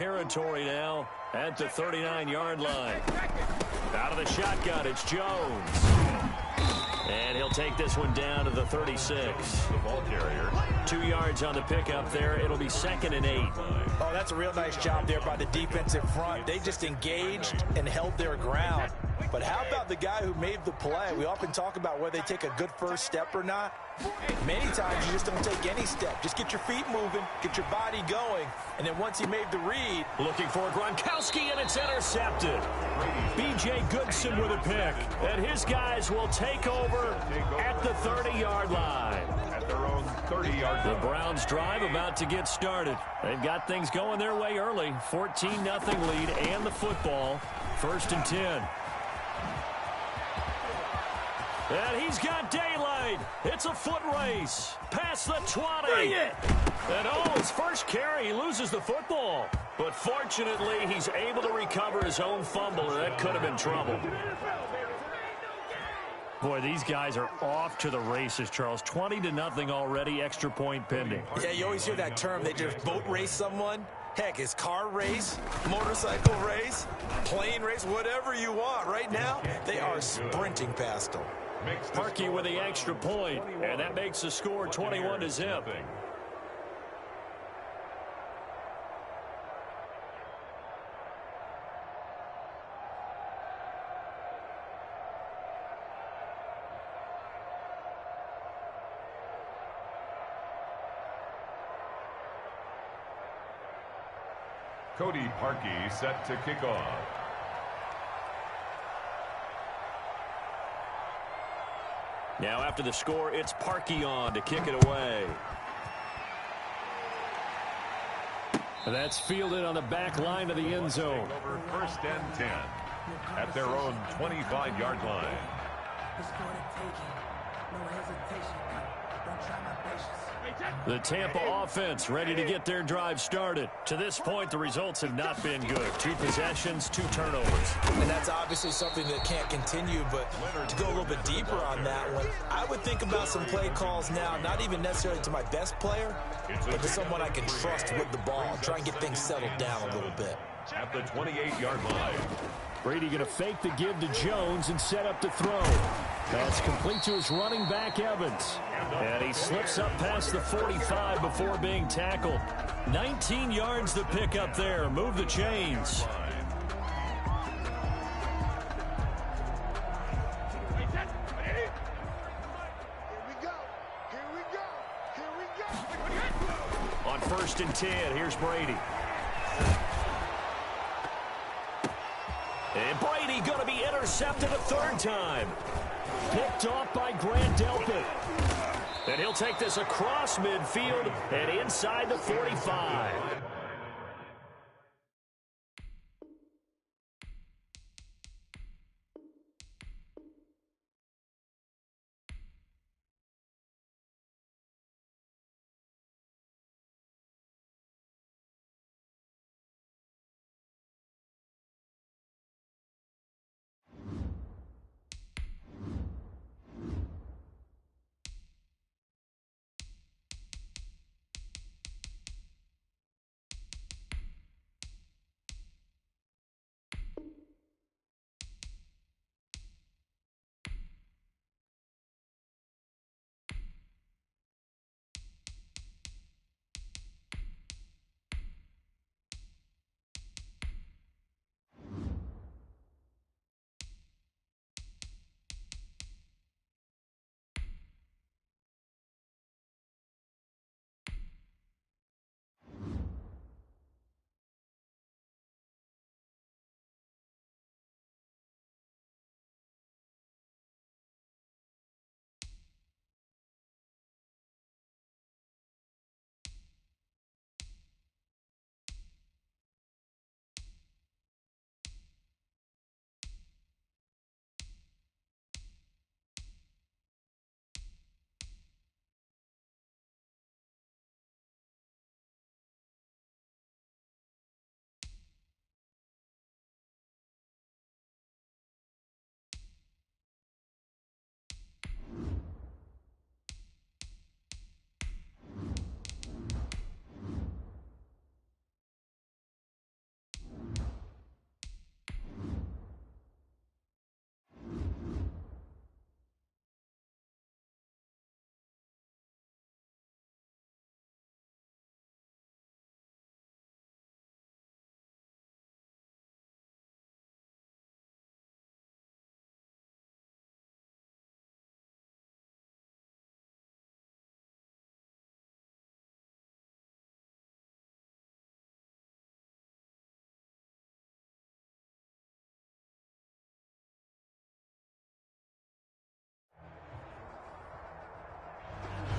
Territory now at the 39-yard line. Out of the shotgun, it's Jones. And he'll take this one down to the 36. The ball carrier. 2 yards on the pickup there. It'll be 2nd and 8. Oh, that's a real nice job there by the defensive front. They just engaged and held their ground. But how about the guy who made the play? We often talk about whether they take a good first step or not. Many times you just don't take any step. Just get your feet moving, get your body going, and then once he made the read. Looking for Gronkowski, and it's intercepted. B.J. Goodson with a pick. And his guys will take over at the 30-yard line. At their own 30-yard line. The Browns drive about to get started. They've got things going their way early. 14-0 lead and the football. 1st and 10. And he's got daylight. It's a foot race. Past the 20. Bring it! And his first carry, he loses the football. But fortunately, he's able to recover his own fumble, or that could have been trouble. Boy, these guys are off to the races, Charles. 20-0 already, extra point pending. Yeah, you always hear that term. They just boat race someone. Heck, it's car race, motorcycle race, plane race, whatever you want. Right now, they are sprinting past them. Parkey with the extra point, and that makes the score 21-0. Cody Parkey set to kick off. Now after the score, it's Parkey on to kick it away. And that's fielded on the back line of the end zone. Over 1st and 10 at their own 25-yard line. The Tampa offense ready to get their drive started. To this point, the results have not been good. 2 possessions, 2 turnovers. And that's obviously something that can't continue, but to go a little bit deeper on that one, I would think about some play calls now, not even necessarily to my best player, but to someone I can trust with the ball. Try and get things settled down a little bit. At the 28-yard line. Brady going to fake the give to Jones and set up to throw. That's complete to his running back, Evans. And he slips up past the 45 before being tackled. 19 yards to pick up there. Move the chains. On 1st and 10, here's Brady. And Brady going to be intercepted a 3rd time. Picked off by Grant Delpit. And he'll take this across midfield and inside the 45.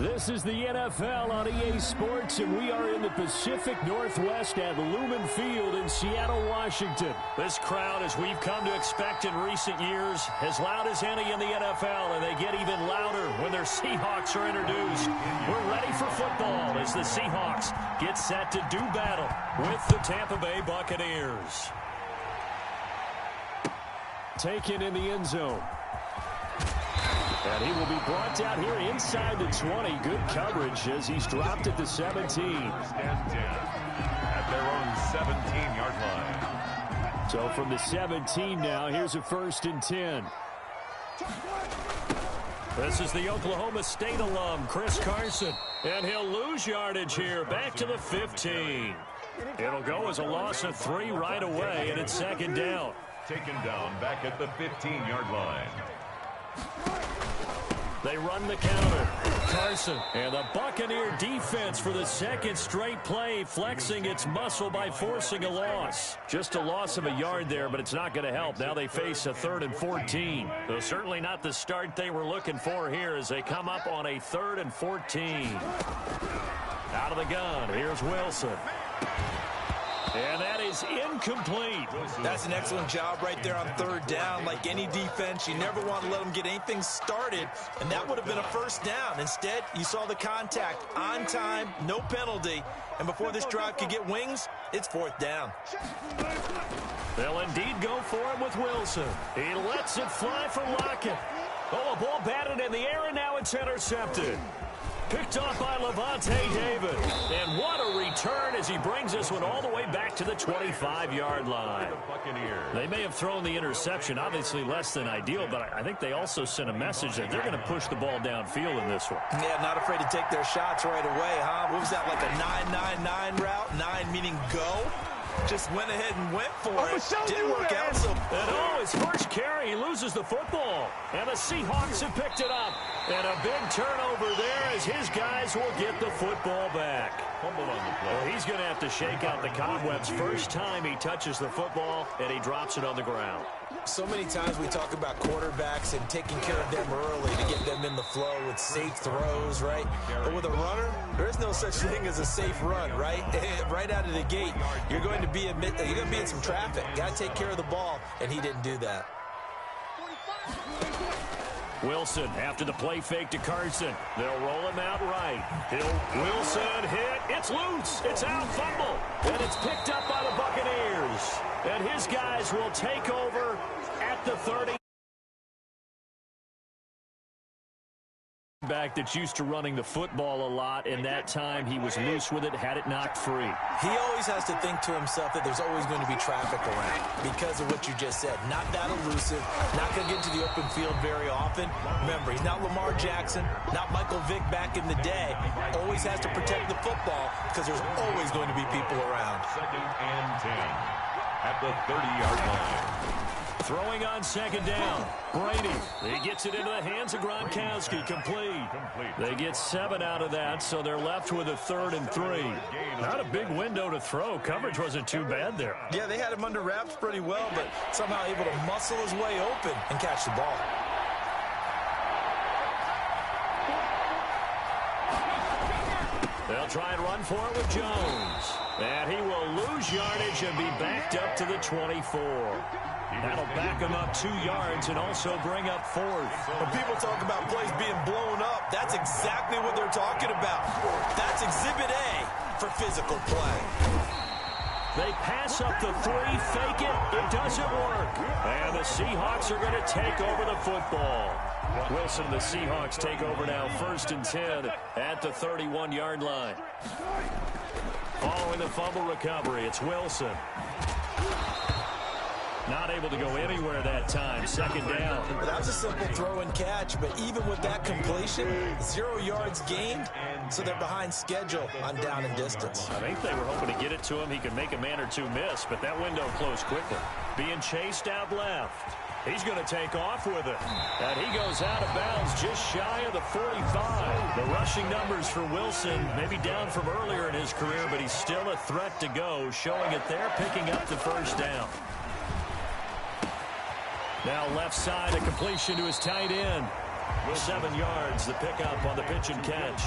This is the NFL on EA Sports, and we are in the Pacific Northwest at Lumen Field in Seattle, Washington. This crowd, as we've come to expect in recent years, as loud as any in the NFL, and they get even louder when their Seahawks are introduced. We're ready for football as the Seahawks get set to do battle with the Tampa Bay Buccaneers. Taken in the end zone. And he will be brought down here inside the 20. Good coverage as he's dropped at the 17. At their own 17-yard line. So from the 17 now, here's a 1st and 10. This is the Oklahoma State alum, Chris Carson. And he'll lose yardage here, back to the 15. It'll go as a loss of 3 right away, and it's 2nd down. Taken down back at the 15-yard line. They run the counter. Carson and the Buccaneer defense for the 2nd straight play, flexing its muscle by forcing a loss. Just a loss of a yard there, but it's not going to help. Now they face a 3rd and 14. So certainly not the start they were looking for here as they come up on a 3rd and 14. Out of the gun, here's Wilson. And that is incomplete. That's an excellent job right there on 3rd down. Like any defense, you never want to let them get anything started, and that would have been a 1st down. Instead, you saw the contact on time, no penalty, and before this drive could get wings, it's 4th down. They'll indeed go for it with Wilson. He lets it fly for Lockett. Oh, a ball batted in the air, and now it's intercepted. Picked off by Levante David. And what a return as he brings this one all the way back to the 25-yard line. They may have thrown the interception, obviously less than ideal, but I think they also sent a message that they're going to push the ball downfield in this one. Yeah, not afraid to take their shots right away, huh? What was that, like a 9-9-9 route? 9 meaning go? Just went ahead and went for it. Didn't work out. So, his first carry, he loses the football. And the Seahawks have picked it up. And a big turnover there as his guys will get the football back. Fumble on the play. Well, he's going to have to shake out the cobwebs first time he touches the football, and he drops it on the ground. So many times we talk about quarterbacks and taking care of them early to get them in the flow with safe throws, right? But with a runner, there is no such thing as a safe run, right? Right out of the gate, you're going to be in some traffic. Got to take care of the ball, and he didn't do that. Wilson after the play fake to Carson. They'll roll him out right. Wilson hit. It's loose. It's out. Fumble. And it's picked up by the Buccaneers. And his guys will take over at the 30. Back that's used to running the football a lot, and that time he was loose with it, had it knocked free. He always has to think to himself that there's always going to be traffic around because of what you just said. Not that elusive, not going to get into the open field very often. Remember, he's not Lamar Jackson, not Michael Vick back in the day. Always has to protect the football because there's always going to be people around. 2nd and 10 at the 30-yard line. Throwing on 2nd down. Brady. He gets it into the hands of Gronkowski. Complete. They get 7 out of that, so they're left with a 3rd and 3. Not a big window to throw. Coverage wasn't too bad there. Yeah, they had him under wraps pretty well, but somehow able to muscle his way open and catch the ball. They'll try and run for it with Jones. And he will lose yardage and be backed up to the 24. That'll back him up 2 yards and also bring up 4th. When people talk about plays being blown up, that's exactly what they're talking about. That's Exhibit A for physical play. They pass up the 3, fake it, it doesn't work. And the Seahawks are going to take over the football. Wilson, the Seahawks take over now, 1st and 10 at the 31-yard line. Following the fumble recovery, it's Wilson. Not able to go anywhere that time. 2nd down. Well, that was a simple throw and catch, but even with that completion, 0 yards gained, so they're behind schedule on down and distance. I think they were hoping to get it to him. He could make a man or two miss, but that window closed quickly. Being chased out left. He's going to take off with it. And he goes out of bounds just shy of the 45. The rushing numbers for Wilson, maybe down from earlier in his career, but he's still a threat to go, showing it there, picking up the 1st down. Now left side, a completion to his tight end. 7 yards, the pickup on the pitch and catch.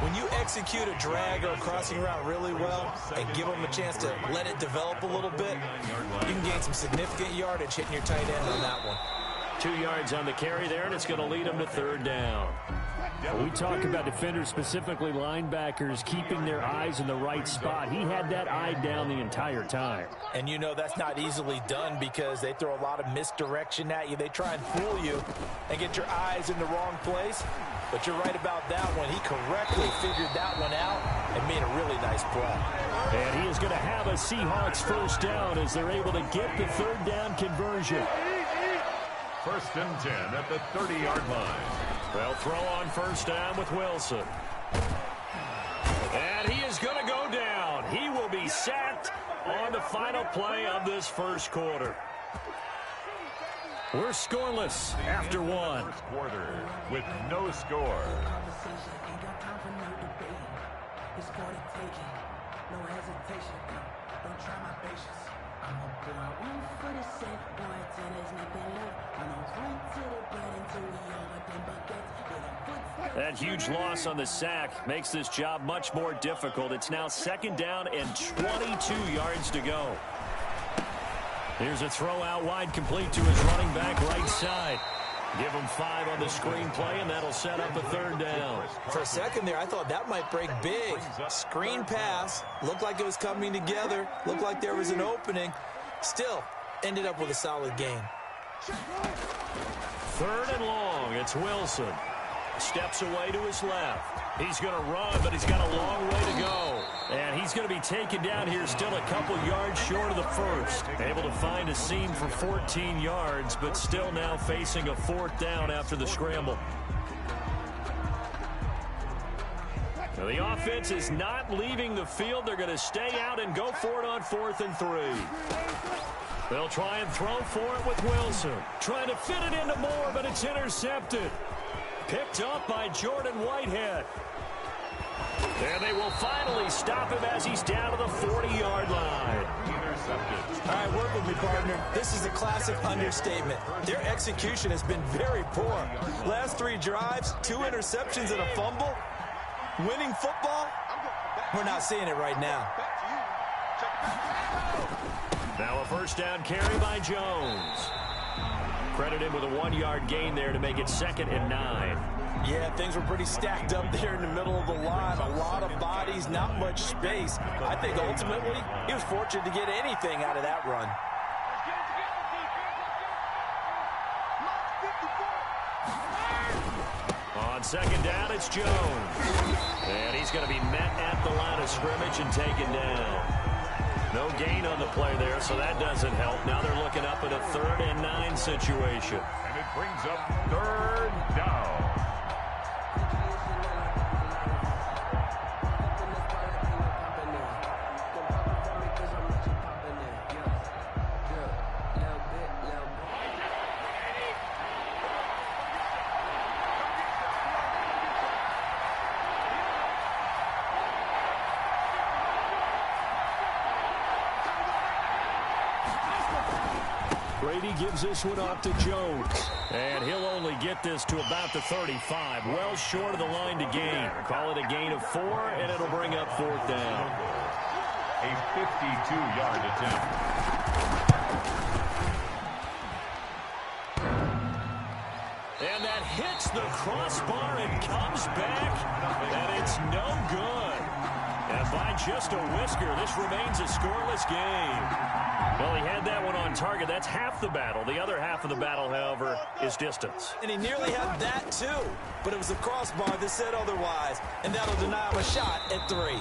When you execute a drag or a crossing route really well and give them a chance to let it develop a little bit, you can gain some significant yardage hitting your tight end on that one. 2 yards on the carry there, and it's going to lead them to 3rd down. We talk about defenders, specifically linebackers, keeping their eyes in the right spot. He had that eye down the entire time. And you know that's not easily done because they throw a lot of misdirection at you. They try and fool you and get your eyes in the wrong place. But you're right about that one. He correctly figured that one out and made a really nice play. And he is going to have a Seahawks 1st down as they're able to get the 3rd down conversion. 1st and 10 at the 30-yard line. They'll throw on 1st down with Wilson. And he is going to go down. He will be sacked on the final play of this 1st quarter. We're scoreless after 1. 1st quarter with no score. That huge loss on the sack makes this job much more difficult. It's now 2nd down and 22 yards to go. Here's a throw out wide, complete to his running back right side. Give him 5 on the screen play, and that'll set up a 3rd down. For a second there, I thought that might break big. Screen pass, looked like it was coming together, looked like there was an opening. Still, ended up with a solid gain. 3rd and long, it's Wilson. Steps away to his left. He's going to run, but he's got a long way to go. And he's going to be taken down here still a couple yards short of the 1st. Able to find a seam for 14 yards, but still now facing a 4th down after the scramble. Now the offense is not leaving the field. They're going to stay out and go for it on 4th and 3. They'll try and throw for it with Wilson. Trying to fit it into Moore, but it's intercepted. Picked up by Jordan Whitehead. And they will finally stop him as he's down to the 40-yard line. Intercepted. All right, work with me, partner. This is a classic understatement. Their execution has been very poor. Last 3 drives, 2 interceptions and a fumble. Winning football? We're not seeing it right now. Now a 1st down carry by Jones. Credit him with a 1-yard gain there to make it 2nd and 9. Yeah, things were pretty stacked up there in the middle of the line. A lot of bodies, not much space. I think ultimately he was fortunate to get anything out of that run. On 2nd down, it's Jones. And he's going to be met at the line of scrimmage and taken down. No gain on the play there, so that doesn't help. Now they're looking up at a 3rd and 9 situation. And it brings up 3rd down. Brady gives this one off to Jones. And he'll only get this to about the 35. Well short of the line to gain. Call it a gain of 4, and it'll bring up 4th down. A 52-yard attempt. And that hits the crossbar and comes back. And it's no good. And by just a whisker, this remains a scoreless game. Well, he had that one on target. That's half the battle. The other half of the battle, however, is distance. And he nearly had that, too. But it was the crossbar that said otherwise. And that'll deny him a shot at 3.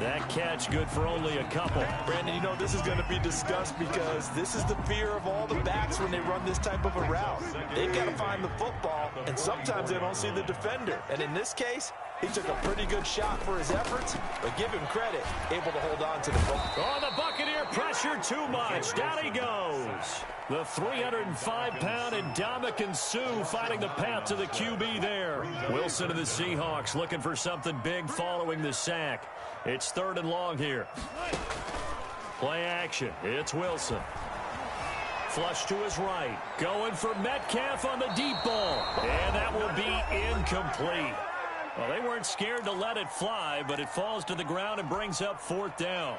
That catch good for only a couple. Brandon, you know this is going to be discussed because this is the fear of all the backs when they run this type of a route. They've got to find the football, and sometimes they don't see the defender. And in this case, he took a pretty good shot for his efforts, but give him credit, able to hold on to the football. Oh, the Buccaneer pressure too much. Down he goes. The 305-pound Ndamukong Suh finding the path to the QB there. Wilson and the Seahawks looking for something big following the sack. It's 3rd and long here. Play action. It's Wilson. flush to his right. Going for Metcalf on the deep ball. And that will be incomplete. Well, they weren't scared to let it fly, but it falls to the ground and brings up 4th down.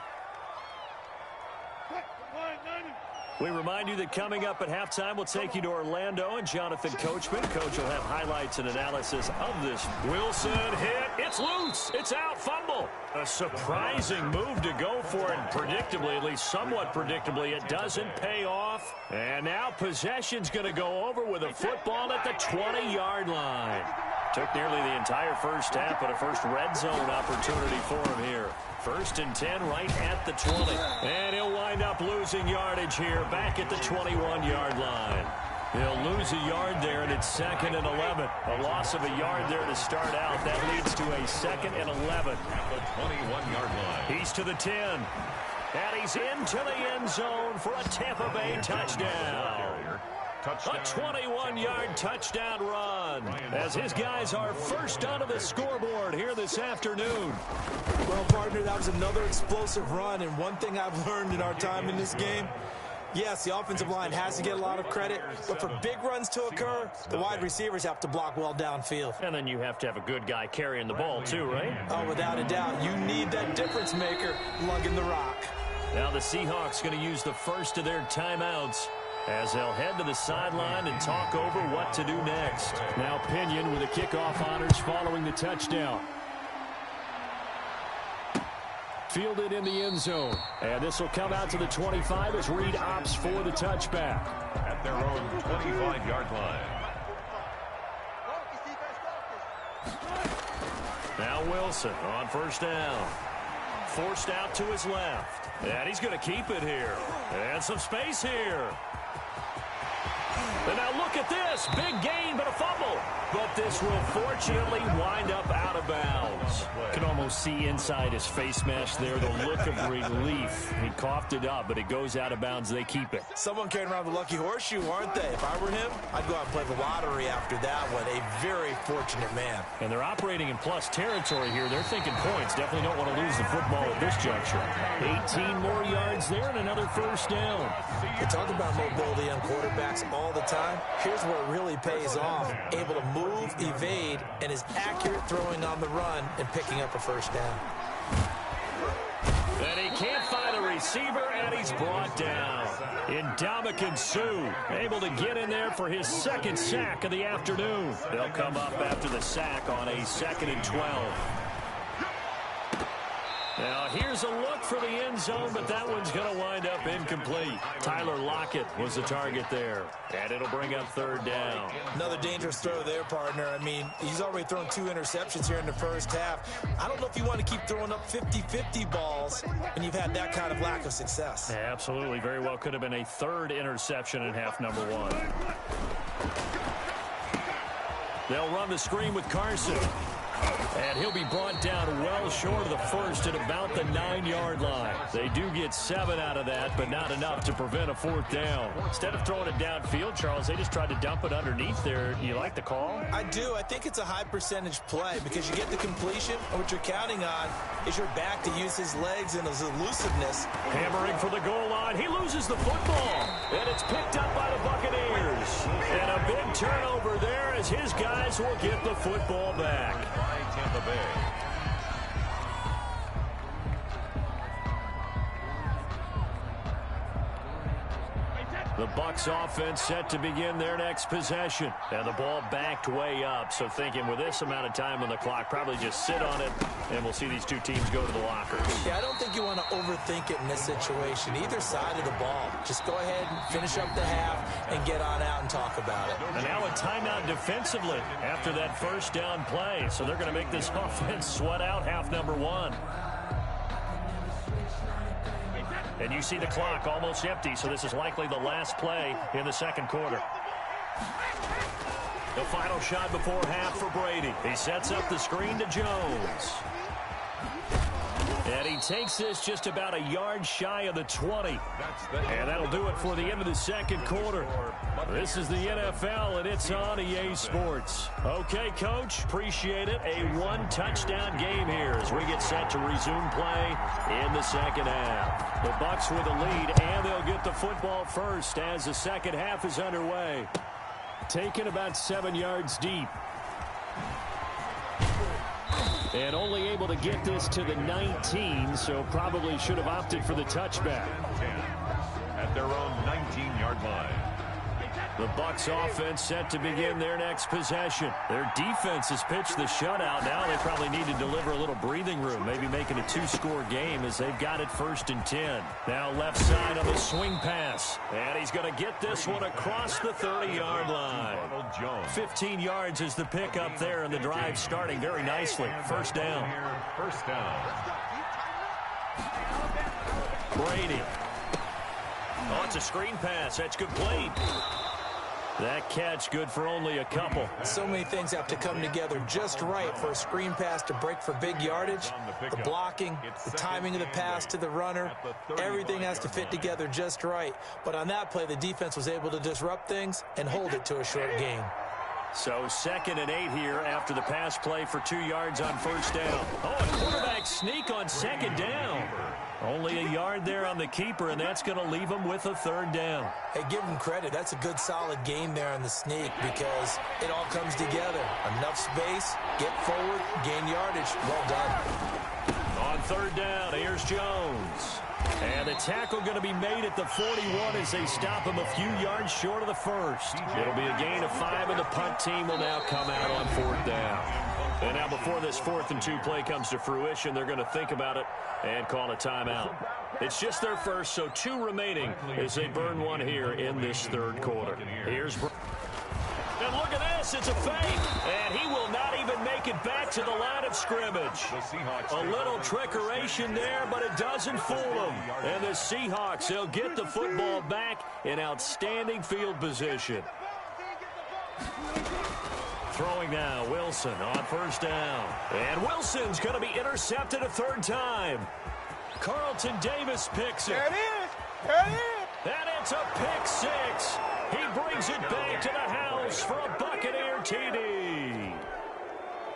We remind you that coming up at halftime, we'll take you to Orlando and Jonathan Coachman. Coach will have highlights and analysis of this. Wilson hit. It's loose. It's out. Fumble. A surprising move to go for it. Predictably, at least somewhat predictably, it doesn't pay off. And now possession's going to go over with a football at the 20-yard line. Took nearly the entire first half, but a first red zone opportunity for him here. 1st and 10 right at the 20. And he'll wind up losing yardage here back at the 21-yard line. He'll lose a yard there, and it's 2nd and 11. A loss of a yard there to start out. That leads to a 2nd and 11. At the 21-yard line. He's to the 10. And he's into the end zone for a Tampa Bay touchdown. A 21-yard touchdown run as his guys are first onto the scoreboard here this afternoon. Well, partner, that was another explosive run, and one thing I've learned in our time in this game, yes, the offensive line has to get a lot of credit, but for big runs to occur, the wide receivers have to block well downfield. And then you have to have a good guy carrying the ball too, right? Oh, without a doubt. You need that difference maker lugging the rock. Now the Seahawks going to use the first of their timeouts as they'll head to the sideline and talk over what to do next. Now Pinion with the kickoff honors following the touchdown. Fielded in the end zone. And this will come out to the 25 as Reed opts for the touchback. At their own 25-yard line. Now Wilson on first down. Forced out to his left. And he's going to keep it here. And some space here. And now look at this. Big gain, but a fumble. But this will fortunately wind up out of bounds. Can almost see inside his face mask there the look of relief. He coughed it up, but it goes out of bounds. They keep it. Someone carrying around the lucky horseshoe, aren't they? If I were him, I'd go out and play the lottery after that one. A very fortunate man. And they're operating in plus territory here. They're thinking points. Definitely don't want to lose the football at this juncture. 18 more yards there and another first down. We talk about mobility on quarterbacks all the time. Here's where it really pays off. Able to move, evade, and is accurate throwing on the run and picking up a first down. And he can't find a receiver, and he's brought down. Ndamukong Suh able to get in there for his second sack of the afternoon. They'll come up after the sack on a 2nd and 12. Now, here's a look for the end zone, but that one's going to wind up incomplete. Tyler Lockett was the target there, and it'll bring up 3rd down. Another dangerous throw there, partner. I mean, he's already thrown 2 interceptions here in the first half. I don't know if you want to keep throwing up 50-50 balls, and you've had that kind of lack of success. Yeah, absolutely. Very well could have been a 3rd interception in half number 1. They'll run the screen with Carson. And he'll be brought down well short of the first at about the 9-yard line. They do get 7 out of that, but not enough to prevent a 4th down. Instead of throwing it downfield, Charles, they just tried to dump it underneath there. You like the call? I do. I think it's a high percentage play because you get the completion, and what you're counting on is your back to use his legs and his elusiveness. Hammering for the goal line. He loses the football, and it's picked up by the Buccaneers. And a big turnover there as his guys will get the football back. Tampa Bay. The Bucs offense set to begin their next possession. And the ball backed way up. So thinking with this amount of time on the clock, probably just sit on it, and we'll see these two teams go to the lockers. Yeah, I don't think you want to overthink it in this situation. Either side of the ball. Just go ahead and finish up the half and get on out and talk about it. And now a timeout defensively after that first down play. So they're going to make this offense sweat out half number 1. And you see the clock almost empty, so this is likely the last play in the second quarter. The final shot before half for Brady. He sets up the screen to Jones. And he takes this just about a yard shy of the 20. And that'll do it for the end of the second quarter. This is the NFL, and it's on EA Sports. Okay, Coach, appreciate it. A 1-touchdown game here as we get set to resume play in the second half. The Bucs with a lead, and they'll get the the football first as the second half is underway. Taken about 7 yards deep. And only able to get this to the 19, so probably should have opted for the touchback. 10 at their own 19-yard line. The Bucs offense set to begin their next possession. Their defense has pitched the shutout. Now they probably need to deliver a little breathing room, maybe making a 2-score game as they've got it 1st and 10. Now left side on the swing pass. And he's going to get this one across the 30-yard line. 15 yards is the pickup there, and the drive starting very nicely. First down. First down. Brady. Oh, it's a screen pass. That's complete. That catch good for only a couple. So many things have to come together just right for a screen pass to break for big yardage. The blocking, the timing of the pass to the runner, everything has to fit together just right. But on that play, the defense was able to disrupt things and hold it to a short gain. So 2nd and 8 here after the pass play for 2 yards on first down. Oh, a quarterback sneak on 2nd down. Only a yard there on the keeper, and that's going to leave him with a 3rd down. Hey, give him credit. That's a good, solid game there on the sneak because it all comes together. Enough space, get forward, gain yardage. Well done. On 3rd down, here's Jones. And the tackle going to be made at the 41 as they stop him a few yards short of the first. It'll be a gain of 5, and the punt team will now come out on 4th down. And now before this 4th and 2 play comes to fruition, they're going to think about it and call a timeout. It's just their first, so 2 remaining as they burn one here in this 3rd quarter. Here's and look at this, it's a fake, and he will not even make it back to the line of scrimmage. A little trickeration there, but it doesn't fool them. And the Seahawks, they'll get the football back in outstanding field position. Throwing now, Wilson on first down. And Wilson's going to be intercepted a 3rd time. Carlton Davis picks it. There it is. There it is. And it's a pick 6. He brings it back to the house for a Buccaneer TD.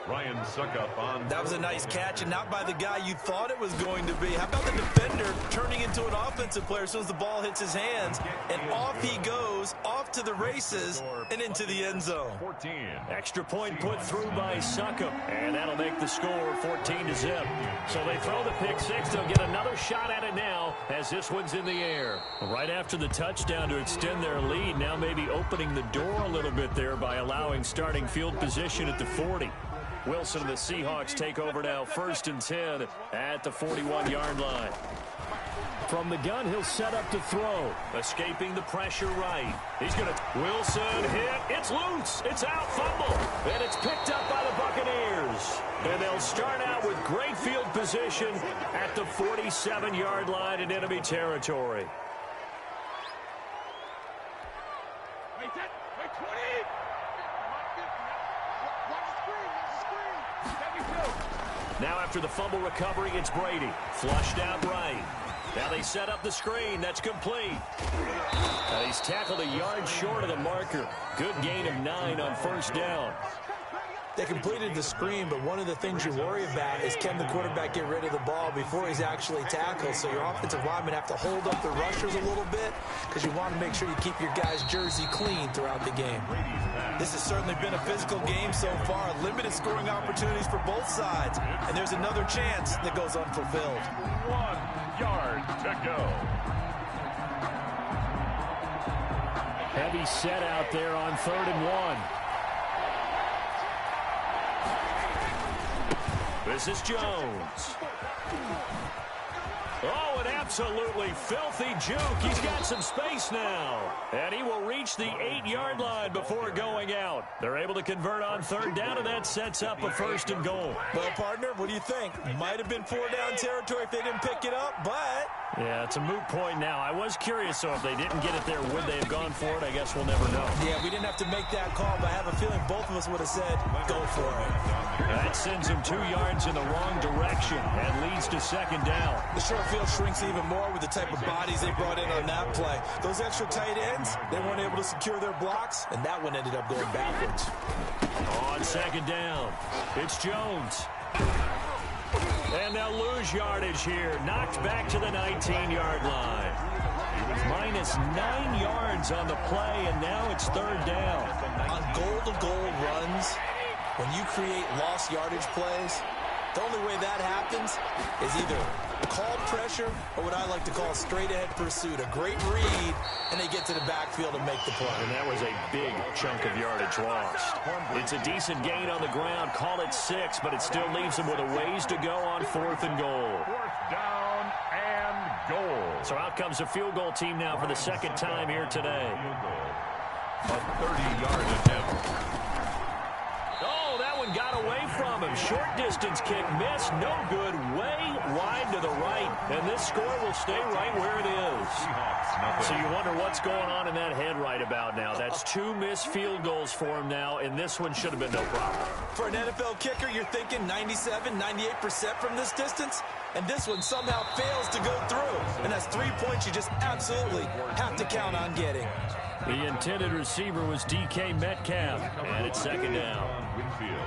Ryan Suckup on. That was a nice catch, and not by the guy you thought it was going to be. How about the defender turning into an offensive player as soon as the ball hits his hands, and off he goes, off to the races, and into the end zone. 14. Extra point put through by Suckup, and that'll make the score 14-0. So they throw the pick 6. They'll get another shot at it now as this one's in the air. Right after the touchdown to extend their lead, now maybe opening the door a little bit there by allowing starting field position at the 40. Wilson and the Seahawks take over now 1st and 10 at the 41-yard line. From the gun, he'll set up to throw. Escaping the pressure right. He's going to... Wilson hit. It's loose. It's out. Fumble. And it's picked up by the Buccaneers. And they'll start out with great field position at the 47-yard line in enemy territory. Wait, 20. Now after the fumble recovery, it's Brady. Flushed out right. Now they set up the screen. That's complete. And he's tackled a yard short of the marker. Good gain of 9 on first down. They completed the screen, but one of the things you worry about is can the quarterback get rid of the ball before he's actually tackled? So your offensive linemen have to hold up the rushers a little bit because you want to make sure you keep your guys' jersey clean throughout the game. This has certainly been a physical game so far. Limited scoring opportunities for both sides. And there's another chance that goes unfulfilled. 1 yard to go. Heavy set out there on 3rd and 1. This is Jones. Oh, an absolutely filthy juke. He's got some space now. And he will reach the 8-yard line before going out. They're able to convert on 3rd down, and that sets up a 1st and goal. Well, partner, what do you think? Might have been 4-down territory if they didn't pick it up, but... Yeah, it's a moot point now. I was curious, so if they didn't get it there, would they have gone for it? I guess we'll never know. Yeah, we didn't have to make that call, but I have a feeling both of us would have said, go for it. That sends him 2 yards in the wrong direction and leads to 2nd down. The short field shrinks even more with the type of bodies they brought in on that play. Those extra tight ends, they weren't able to secure their blocks, and that one ended up going backwards. On 2nd down, it's Jones. And they'll lose yardage here. Knocked back to the 19-yard line. He was minus 9 yards on the play, and now it's third down. On goal-to-goal runs, when you create lost yardage plays, the only way that happens is either called pressure or what I like to call straight-ahead pursuit. A great read, and they get to the backfield and make the play. And that was a big chunk of yardage lost. It's a decent gain on the ground. Call it 6, but it still leaves them with a ways to go on 4th and goal. 4th down and goal. So out comes a field goal team now for the second time here today. A 30-yard attempt. Oh, that one got away from him. Short distance kick missed. No good. Way wide to the right. And this score will stay right where it is. So you wonder what's going on in that head right about now. That's 2 missed field goals for him now, and this one should have been no problem. For an NFL kicker, you're thinking 97, 98% from this distance, and this one somehow fails to go through. And that's 3 points you just absolutely have to count on getting. The intended receiver was DK Metcalf, and it's second down. Winfield.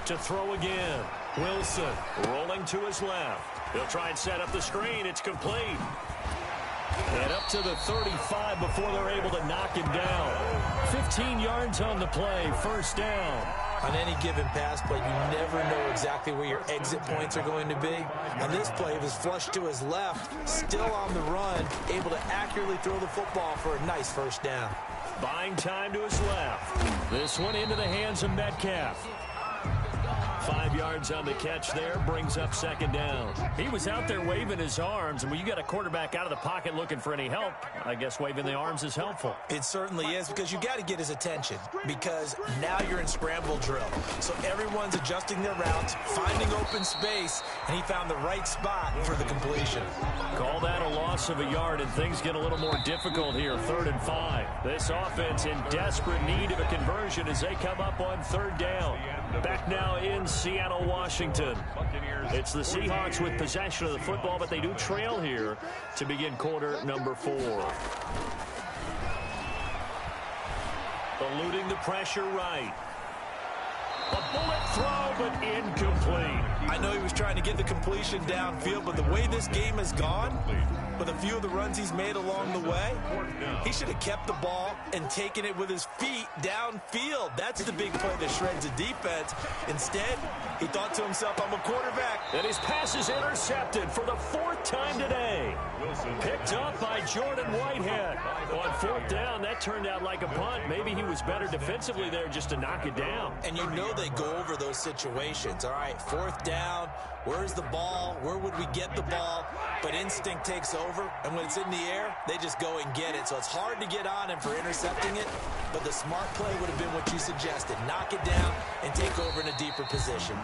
To throw again. Wilson rolling to his left. He'll try and set up the screen. It's complete. And up to the 35 before they're able to knock him down. 15 yards on the play. First down. On any given pass play, you never know exactly where your exit points are going to be. On this play, it was flushed to his left, still on the run, able to accurately throw the football for a nice first down. Buying time to his left. This one into the hands of Metcalf. 5 yards on the catch there, brings up second down. He was out there waving his arms, and when you got a quarterback out of the pocket looking for any help, I guess waving the arms is helpful. It certainly is, because you got to get his attention, because now you're in scramble drill. So everyone's adjusting their routes, finding open space, and he found the right spot for the completion. Call that a loss of a yard, and things get a little more difficult here, 3rd and 5. This offense in desperate need of a conversion as they come up on 3rd down. Back now in Seattle, Washington. It's the Seahawks with possession of the football, but they do trail here to begin quarter number 4. Eluding the pressure right. A bullet throw, but incomplete. I know he was trying to get the completion downfield, but the way this game has gone, with a few of the runs he's made along the way, he should have kept the ball and taken it with his feet downfield. That's the big play that shreds the defense. Instead, he thought to himself, I'm a quarterback. And his pass is intercepted for the 4th time today. Picked up by Jordan Whitehead. On 4th down, that turned out like a punt. Maybe he was better defensively there just to knock it down. And you know they go over those situations. All right, 4th down, where's the ball? Where would we get the ball? But instinct takes over, and when it's in the air, they just go and get it. So it's hard to get on him for intercepting it, but the smart play would have been what you suggested. Knock it down and take over in a deeper position.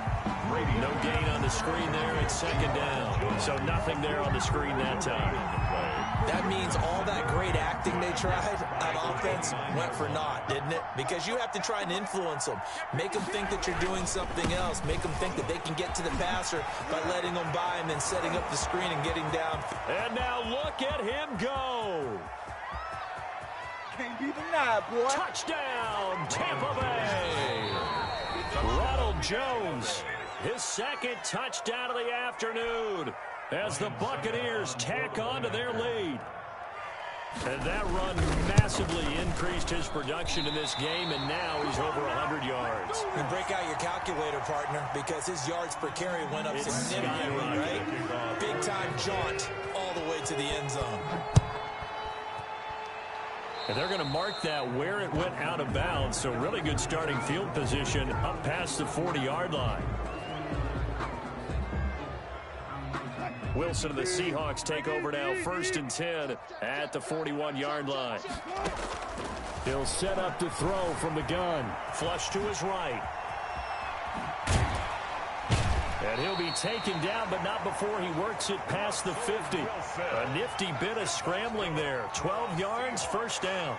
No gain on the screen there. It's second down. So nothing there on the screen that time. That means all that great acting they tried on offense went for naught, didn't it? Because you have to try and influence them. Make them think that you're doing something else. Make them think that they can get to the passer by letting them by and then setting up the screen and getting down. And now look at him go. Can't be denied, boy. Touchdown, Tampa Bay. Ronald Jones, his 2nd touchdown of the afternoon as the Buccaneers tack on to their lead. And that run massively increased his production in this game, and now he's over 100 yards. And break out your calculator, partner, because his yards per carry went up significantly, right? Big-time jaunt all the way to the end zone. And they're going to mark that where it went out of bounds, so really good starting field position up past the 40-yard line. Wilson and the Seahawks take over now, 1st and 10 at the 41-yard line. He'll set up to throw from the gun. Flush to his right. And he'll be taken down, but not before he works it past the 50. A nifty bit of scrambling there. 12 yards, first down.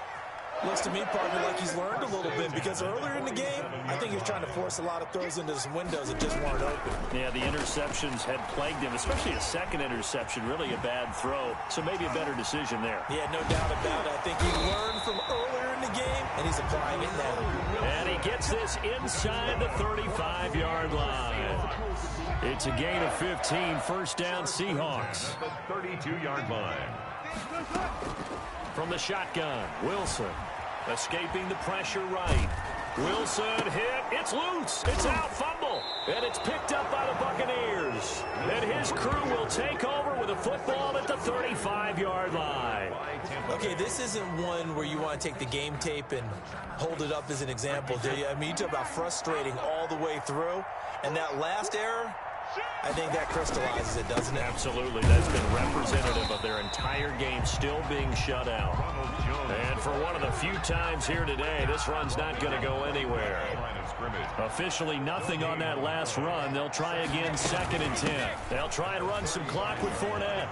Looks to me, partner, like he's learned a little bit, because earlier in the game, I think he was trying to force a lot of throws into some windows that just weren't open. Yeah, the interceptions had plagued him, especially a second interception, really a bad throw. So maybe a better decision there. Yeah, no doubt about it. I think he learned from earlier in the game, and he's applying it now. And he gets this inside the 35-yard line. It's a gain of 15, first down Seahawks. The 32-yard line. From the shotgun, Wilson escaping the pressure right. Wilson hit. It's loose. It's out. Fumble. And it's picked up by the Buccaneers. And his crew will take over with a football at the 35-yard line. Okay, this isn't one where you want to take the game tape and hold it up as an example, do you? I mean, you talk about frustrating all the way through. And that last error, I think that crystallizes it, doesn't it? Absolutely. That's been representative of their entire game still being shut out. And for one of the few times here today, this run's not going to go anywhere. Officially nothing on that last run. They'll try again 2nd and 10. They'll try and run some clock with Fournette.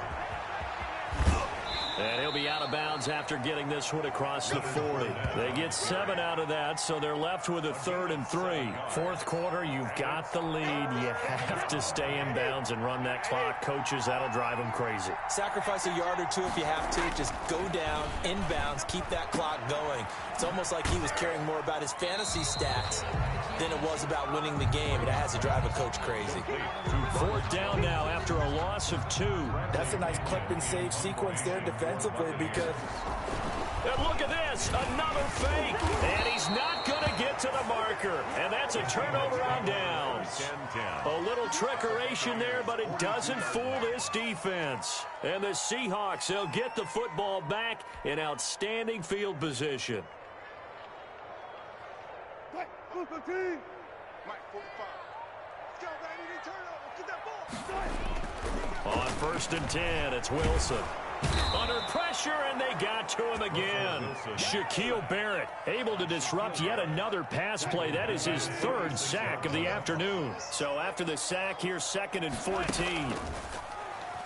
And he'll be out of bounds after getting this one across the 40. They get 7 out of that, so they're left with a 3rd and 3. Fourth quarter, you've got the lead. You have to stay in bounds and run that clock. Coaches, that'll drive them crazy. Sacrifice a yard or two if you have to. Just go down, in bounds, keep that clock going. It's almost like he was caring more about his fantasy stats than it was about winning the game. And that has to drive a coach crazy. 4th down now after a loss of 2. That's a nice clip and save sequence there defensively, because... And look at this, another fake. And he's not going to get to the marker. And that's a turnover on downs. A little trickeration there, but it doesn't fool this defense. And the Seahawks, they'll get the football back in outstanding field position. On 1st and 10, it's Wilson. Under pressure, and they got to him again. Shaquille Barrett able to disrupt yet another pass play. That is his 3rd sack of the afternoon. So after the sack, here's 2nd and 14.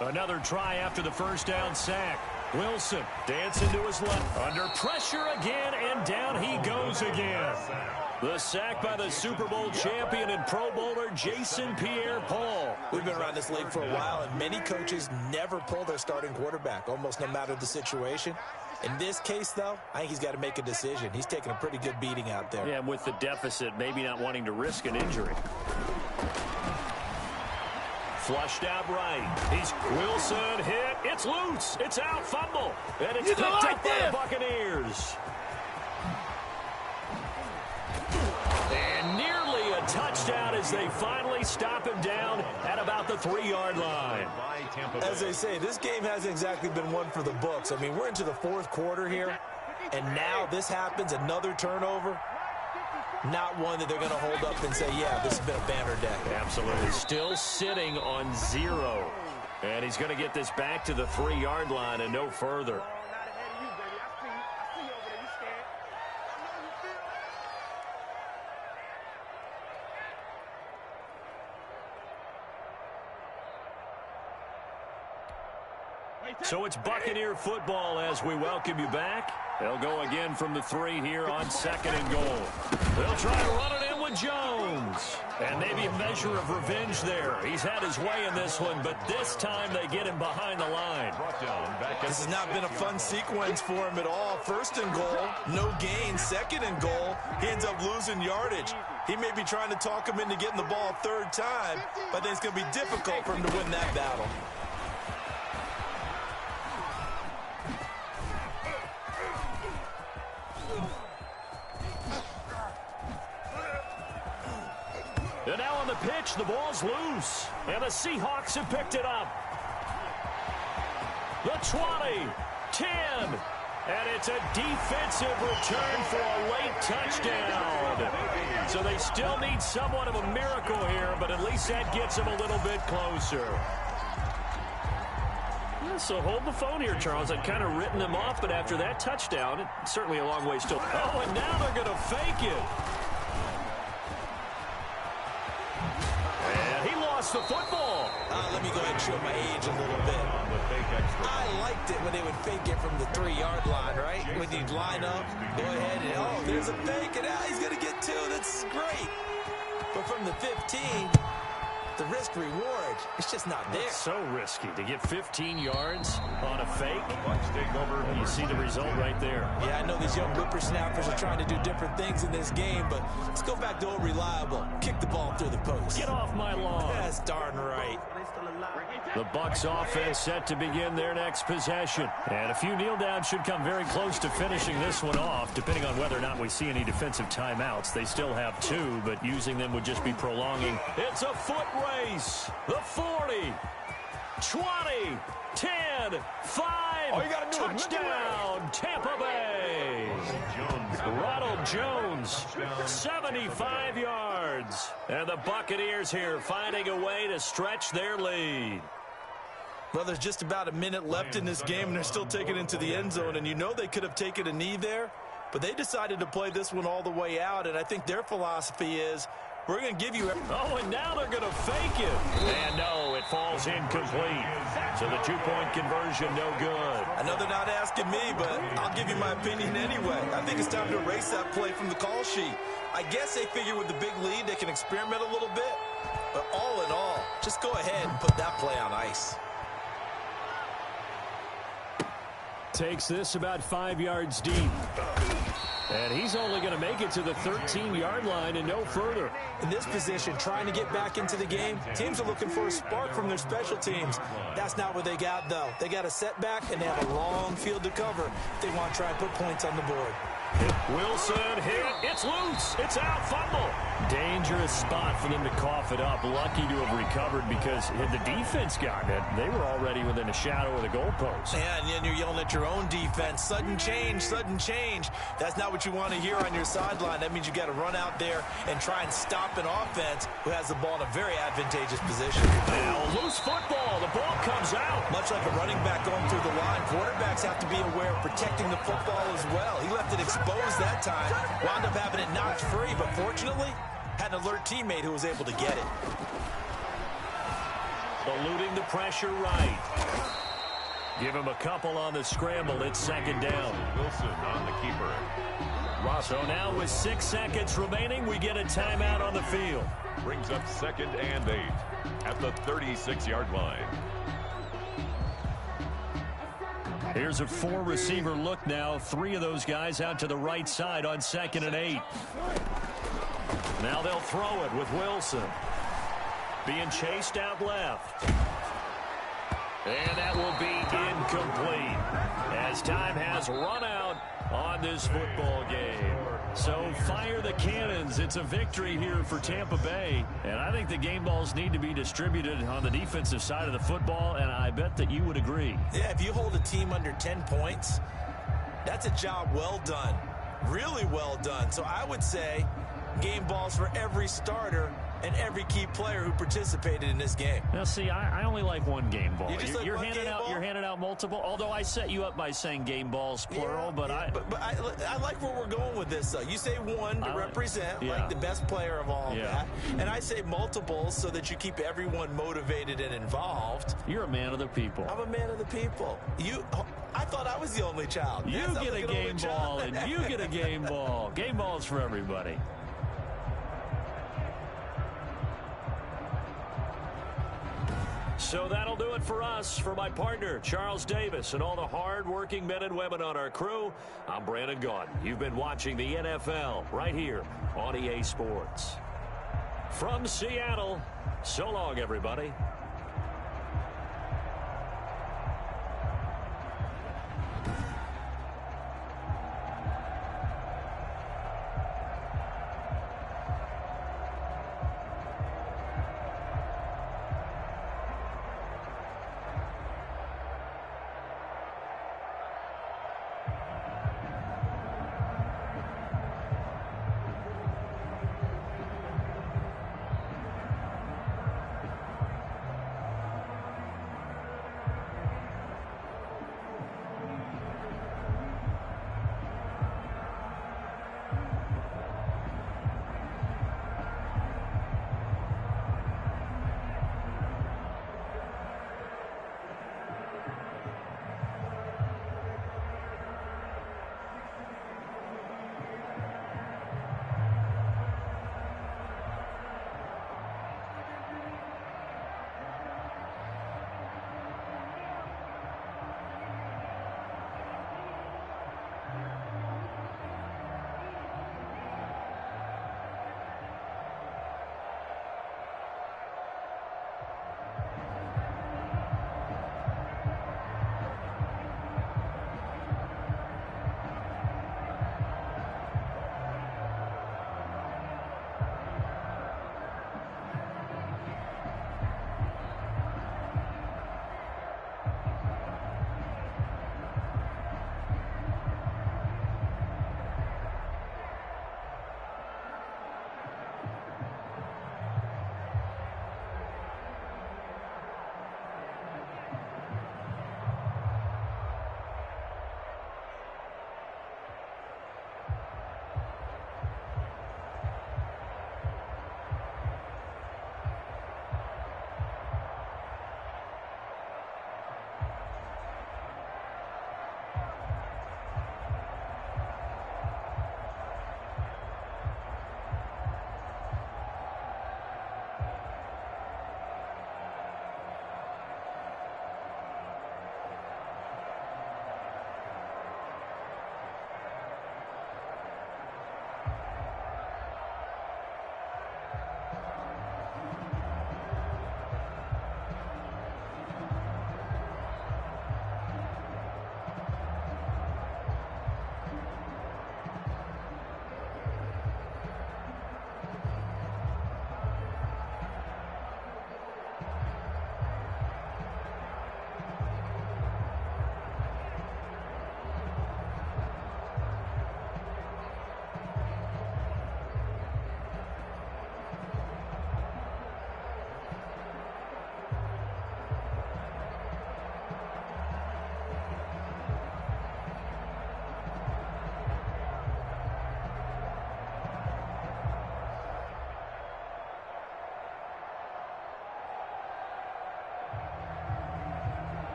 Another try after the first down sack. Wilson dancing to his left. Under pressure again, and down he goes again. The sack by the Super Bowl champion and Pro Bowler Jason Pierre-Paul. We've been around this league for a while, and many coaches never pull their starting quarterback, almost no matter the situation. In this case, though, I think he's got to make a decision. He's taking a pretty good beating out there. Yeah, and with the deficit, maybe not wanting to risk an injury. Flushed out right. He's Wilson hit. It's loose. It's out. Fumble. And it's picked up by the Buccaneers. And nearly a touchdown as they finally stop him down at about the 3-yard line. As they say, this game hasn't exactly been one for the books. I mean, we're into the 4th quarter here, and now this happens, another turnover. Not one that they're going to hold up and say, yeah, this has been a banner day. Absolutely. Still sitting on 0. And he's going to get this back to the 3-yard line and no further. So it's Buccaneer football as we welcome you back. They'll go again from the 3 here on 2nd and goal. They'll try to run it in with Jones. And maybe a measure of revenge there. He's had his way in this one, but this time they get him behind the line. This has not been a fun sequence for him at all. 1st and goal, no gain. 2nd and goal, he ends up losing yardage. He may be trying to talk him into getting the ball a 3rd time, but I think it's going to be difficult for him to win that battle. And now on the pitch, the ball's loose. And the Seahawks have picked it up. The 20, 10. And it's a defensive return for a late touchdown. So they still need somewhat of a miracle here, but at least that gets them a little bit closer. Yeah, so hold the phone here, Charles. I'd kind of written them off, but after that touchdown, it's certainly a long way still. Oh, and now they're going to fake it. And he lost the football. Let me go ahead and show my age a little bit. extra. I liked it when they would fake it from the 3-yard line, right? When you'd line up, go ahead and, oh, there's a fake, and he's going to get 2. That's great. But from the 15, the risk-reward, it's just not there. It's so risky to get 15 yards on a fake. Bucks take over. You see the result right there. Yeah, I know these young whippersnappers are trying to do different things in this game, but let's go back to old reliable. Kick the ball through the post. Get off my lawn. That's darn right. The Bucks offense set to begin their next possession. And a few kneel downs should come very close to finishing this one off, depending on whether or not we see any defensive timeouts. They still have 2, but using them would just be prolonging. It's a foot race. The 40, 20, 10, 5, All you gotta do is touchdown, Tampa Bay. Ronald Jones, 75 yards. And the Buccaneers here finding a way to stretch their lead. Well, there's just about a minute left in this game, and they're still taking it into the end zone. And you know they could have taken a knee there, but they decided to play this one all the way out. And I think their philosophy is, we're going to give you... Oh, and now they're going to fake it. And no, it falls incomplete. So the 2-point conversion, no good. I know they're not asking me, but I'll give you my opinion anyway. I think it's time to erase that play from the call sheet. I guess they figure with the big lead, they can experiment a little bit. But all in all, just go ahead and put that play on ice. Takes this about 5 yards deep. And he's only going to make it to the 13-yard line and no further. In this position, trying to get back into the game, teams are looking for a spark from their special teams. That's not what they got, though. They got a setback, and they have a long field to cover if they want to try and put points on the board. Wilson hit. It's loose. It's out. Fumble. Dangerous spot for them to cough it up. Lucky to have recovered because had the defense gotten it, they were already within a shadow of the goalpost. Yeah, and then you're yelling at your own defense. Sudden change, sudden change. That's not what you want to hear on your sideline. That means you got to run out there and try and stop an offense who has the ball in a very advantageous position. Now, loose football. The ball comes out. Much like a running back going through the line, quarterbacks have to be aware of protecting the football as well. He left it exposed that time, wound up having it knocked free, but fortunately, had an alert teammate who was able to get it. Eluding the pressure right. Give him a couple on the scramble. It's second down. Wilson on the keeper. So now with 6 seconds remaining, we get a timeout on the field. Brings up 2nd and 8 at the 36-yard line. Here's a 4-receiver look now. 3 of those guys out to the right side on 2nd and 8. Now they'll throw it with Wilson. Being chased out left. And that will be incomplete as time has run out on this football game. So fire the cannons. It's a victory here for Tampa Bay. And I think the game balls need to be distributed on the defensive side of the football, and I bet that you would agree. Yeah, if you hold a team under 10 points, that's a job well done. Really well done. So I would say game balls for every starter and every key player who participated in this game. Now, see, I only like one game ball. You just like one game ball? You're handing out multiple. Although I set you up by saying game balls plural, but I like where we're going with this. Though you say one to represent like the best player of all that, and I say multiples so that you keep everyone motivated and involved. You're a man of the people. I'm a man of the people. I thought I was the only child. You get a game ball, and you get a game ball. Game balls for everybody. So that'll do it for us. For my partner, Charles Davis, and all the hard-working men and women on our crew, I'm Brandon Gaudin. You've been watching the NFL right here on EA Sports. From Seattle, so long, everybody.